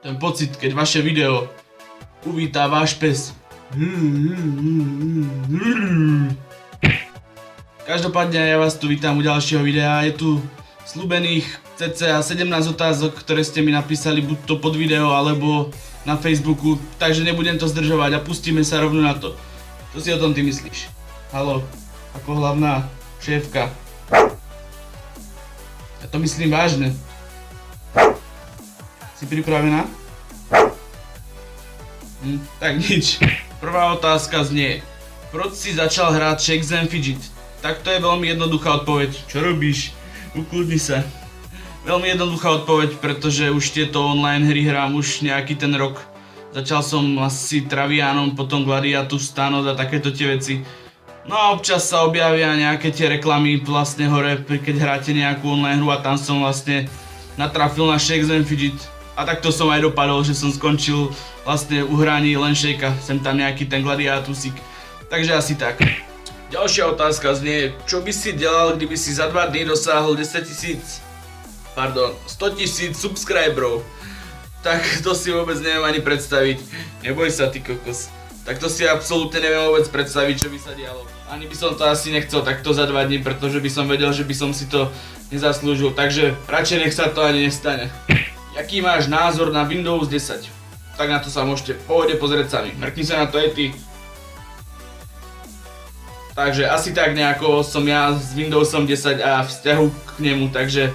Ten pocit, keď vaše video uvítá váš pes. Každopádne ja vás tu vítam u ďalšieho videa. Je tu sľúbených cca 17 otázok, ktoré ste mi napísali buď to pod video alebo na Facebooku, takže nebudem to zdržovať a pustíme sa rovno na to. Čo si o tom ty myslíš? Haló, ako hlavná šéfka. Ja to myslím vážne. Si pripravená? Tak nič. Prvá otázka znie. Proč si začal hrať Shakes and Fidget? Tak to je veľmi jednoduchá odpoveď. Čo robíš? Ukludni sa. Veľmi jednoduchá odpoveď, pretože už tieto online hry hrám už nejaký ten rok. Začal som asi Travianom, potom Gladiatus, Thanos a takéto tie veci. No a občas sa objavia nejaké tie reklamy vlastne hore, keď hráte nejakú online hru a tam som vlastne natrafil na Shakes and Fidget. A takto som aj dopadol, že som skončil vlastne u hraní len Shakea, sem tam nejaký ten Gladiatusik. Takže asi tak. Ďalšia otázka znie, čo by si delal, kdyby si za 2 dny dosáhol 100 000 subscriberov? Tak to si vôbec neviem ani predstaviť. Neboj sa, ty kokos. Tak to si absolútne neviem vôbec predstaviť, čo by sa dialo. Ani by som to asi nechcel takto za 2 dní, pretože by som vedel, že by som si to nezaslúžil. Takže radšej nech sa to ani nestane. Jaký máš názor na Windows 10? Tak na to sa môžete v pohode pozrieť sami. Mrkni sa na to aj ty. Takže asi tak nejako som ja s Windowsom 10 a vzťahu k nemu, takže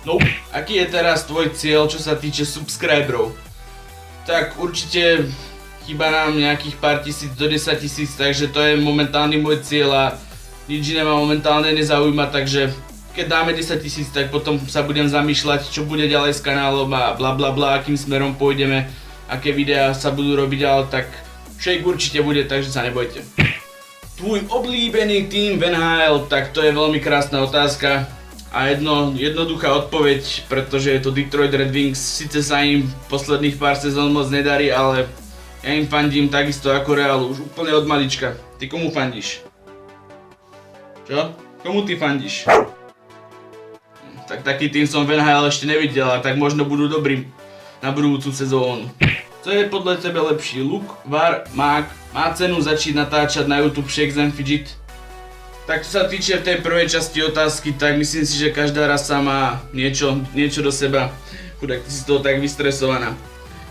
no, aký je teraz tvoj cieľ, čo sa týče subscriberov? Tak určite chýba nám nejakých pár tisíc do 10 000, takže to je momentálny môj cieľ a nič iné ma momentálne nezaujíma, takže keď dáme 10 000, tak potom sa budem zamýšľať, čo bude ďalej s kanálom a bla bla bla, akým smerom pôjdeme, aké videá sa budú robiť, ale tak Shake určite bude, takže sa nebojte. Tvoj obľúbený tým v NHL, tak to je veľmi krásna otázka a jednoduchá odpoveď, pretože je to Detroit Red Wings. Sice sa im posledných pár sezón moc nedarí, ale ja im fandím takisto ako Realu, už úplne od malička. Ty komu fandíš? Čo? Komu ty fandíš? Tak taký tým som v NHL ešte nevidel, a tak možno budú dobrí na budúcu sezónu. Co je podľa teba lepší? Luk, VAR, Mák? Má cenu začít natáčať na YouTube Shakes and Fidget? Tak čo sa týče v tej prvej časti otázky, tak myslím si, že každá rasa má niečo do seba. Chudák, ty si toho tak vystresovaná.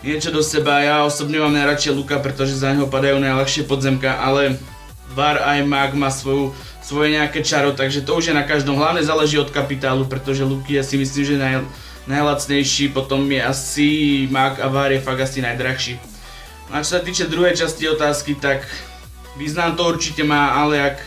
Niečo do seba, ja osobne mám najradšej Luka, pretože za neho padajú najľahšie podzemka, ale VAR aj Mák má svoje nejaké čaro, takže to už je na každom. Hlavne záleží od kapitálu, pretože Luky ja si myslím, že najlacnejší, potom je asi Mák a VAR je fakt asi najdrahší. A čo sa týče druhej časti otázky, tak význam to určite má, ale ak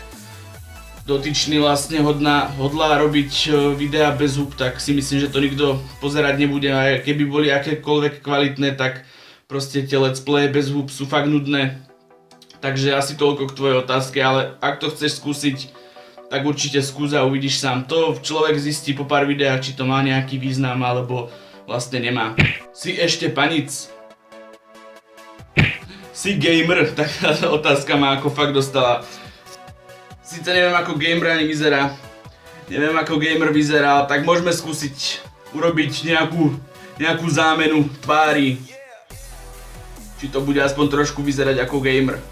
dotyčný vlastne hodlá robiť videá bez húb, tak si myslím, že to nikto pozerať nebude, a keby boli akékoľvek kvalitné, tak proste tie let's play bez húb sú fakt nudné. Takže asi toľko k tvojej otázke, ale ak to chceš skúsiť, tak určite skús a uvidíš sám. To človek zistí po pár videách, či to má nejaký význam, alebo vlastne nemá. Si ešte panic? Si gamer? Tak táto otázka ma ako fakt dostala. Sice neviem ako gamer ani vyzerá, neviem ako gamer vyzerá, tak môžeme skúsiť urobiť nejakú zámenu tvári. Či to bude aspoň trošku vyzerať ako gamer.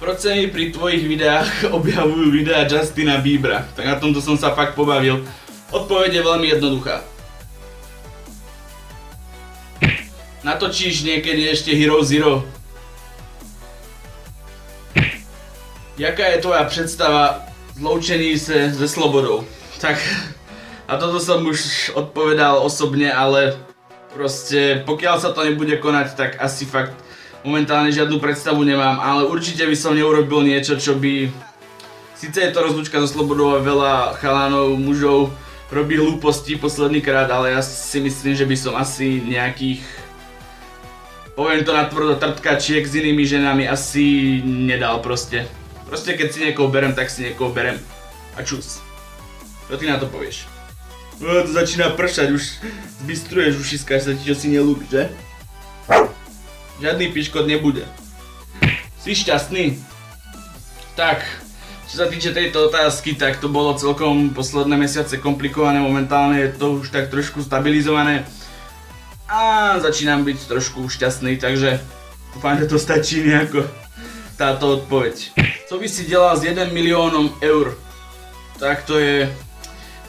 Proč sa mi pri tvojich videách objavujú videá Justina Biebera? Tak na tomto som sa fakt pobavil. Odpoveď je veľmi jednoduchá. Natočíš niekedy ešte Hero Zero? Jaká je tvoja predstava zloučení se slobodou? Tak, a toto som už odpovedal osobne, ale proste pokiaľ sa to nebude konať, tak asi fakt momentálne žiadnu predstavu nemám, ale určite by som neurobil niečo, čo by... Sice je to rozlúčka so slobodou a veľa chalanov, mužov robí hlúposti posledný krát, ale ja si myslím, že by som asi nejakých... Poviem to natvrdo, trtkačiek s inými ženami asi nedal proste. Proste keď si niekoho berem, tak si niekoho berem. A čus. Čo ty na to povieš? To začína pršať, už zbystruješ ušiska, sa ti čo si nelúbi, že? Žiadny piškot nebude. Si šťastný? Tak, čo sa týče tejto otázky, tak to bolo celkom posledné mesiace komplikované, momentálne je to už tak trošku stabilizované. A začínam byť trošku šťastný, takže dúfam, že to stačí nejako táto odpoveď. Co by si delal s 1 miliónom eur? Tak to je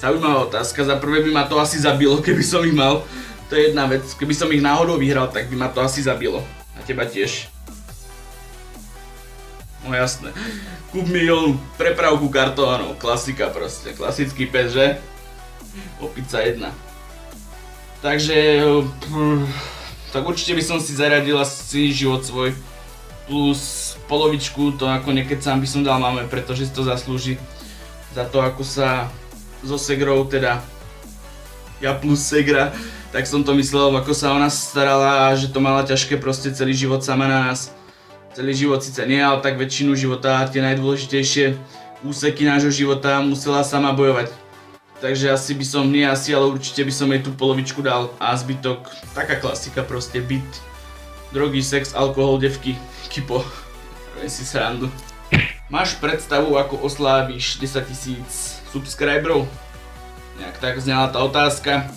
zaujímavá otázka. Za prvé by ma to asi zabilo, keby som ich mal. To je jedna vec. Keby som ich náhodou vyhral, tak by ma to asi zabilo. A teba tiež. No jasné. Kúp milión prepravku kartónov. Klasika proste. Klasický pes, že? Opica 1. Takže... tak určite by som si zaradil asi život svoj. Plus polovičku, to ako nekecám, by som dal mame, pretože si to zaslúži. Za to, ako sa so segrou, teda ja plus segra, tak som to myslel, ako sa o nás starala a že to mala ťažké proste celý život sama na nás. Celý život síce nie, ale tak väčšinu života, tie najdôležitejšie úseky nášho života musela sama bojovať. Takže asi by som, nie asi, ale určite by som jej tú polovičku dal a zbytok, taká klasika proste, byt, drogy, sex, alkohol, devky, kipo, robím si srandu. Máš predstavu, ako osláviš 10 000 subscriberov? Nejak tak znela tá otázka.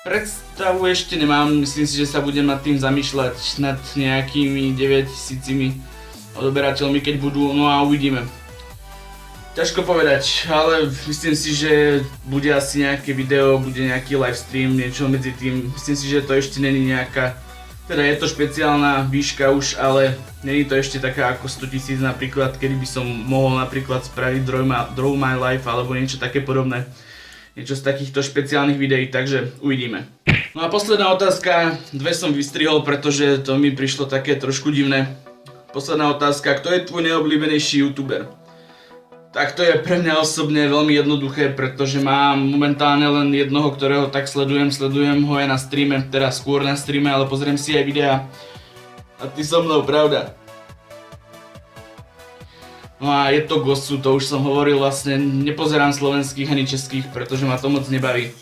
Predstavu ešte nemám, myslím si, že sa budem nad tým zamýšľať nad nejakými 9 000 odoberateľmi, keď budú, no a uvidíme. Ťažko povedať, ale myslím si, že bude asi nejaké video, bude nejaký livestream, niečo medzi tým. Myslím si, že to ešte není nejaká, teda je to špeciálna výška už, ale není to ešte taká ako 100 000 napríklad, kedy by som mohol napríklad spraviť Draw My Life alebo niečo také podobné. Niečo z takýchto špeciálnych videí, takže uvidíme. No a posledná otázka, dve som vystrihol, pretože to mi prišlo také trošku divné. Posledná otázka, kto je tvoj najobľúbenejší youtuber? Tak to je pre mňa osobne veľmi jednoduché, pretože mám momentálne len jednoho, ktorého tak sledujem ho aj na streame, teda skôr na streame, ale pozriem si aj videá. A ty so mnou, pravda? No a je to Gosu, to už som hovoril, vlastne nepozerám slovenských ani českých, pretože ma to moc nebaví.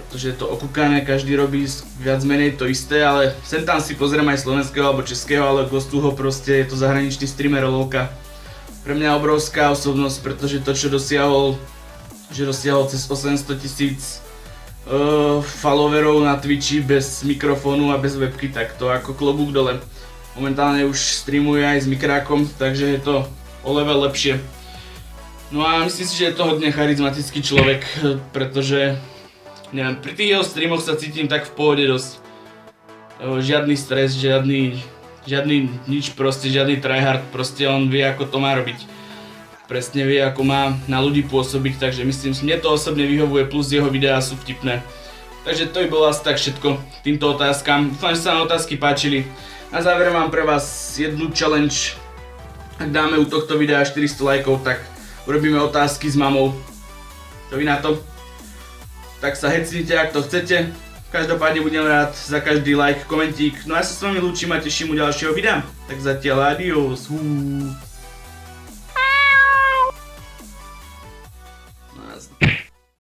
Pretože je to okúkané, každý robí viac menej to isté, ale sem tam si pozriem aj slovenského alebo českého, ale Gostu ho proste, je to zahraničný streamer LOLka. Pre mňa obrovská osobnosť, pretože to, čo dosiahol, že dosiahol cez 800 000 followerov na Twitchi bez mikrofónu a bez webky, tak to ako klobúk dole. Momentálne už streamuje aj s mikrákom, takže je to o level lepšie. No a myslím si, že je to hodne charizmatický človek, pretože neviem, pri tých jeho streamoch sa cítim tak v pohode dosť. Žiadny stres, žiadny nič proste, žiadny tryhard, proste on vie, ako to má robiť. Presne vie, ako má na ľudí pôsobiť, takže myslím si, mne to osobne vyhovuje, plus jeho videá sú vtipné. Takže to by bolo asi tak všetko týmto otázkam. Dúfam, že sa vám otázky páčili. Na záver mám pre vás jednu challenge. Ak dáme u tohto videa 400 lajkov, tak urobíme otázky s mamou. Čo vy na to? Tak sa hecnite, ak to chcete. Každopádne budem rád za každý like, komentík. No a ja sa s vami lúčim a teším u ďalšieho videa. Tak zatiaľ adios.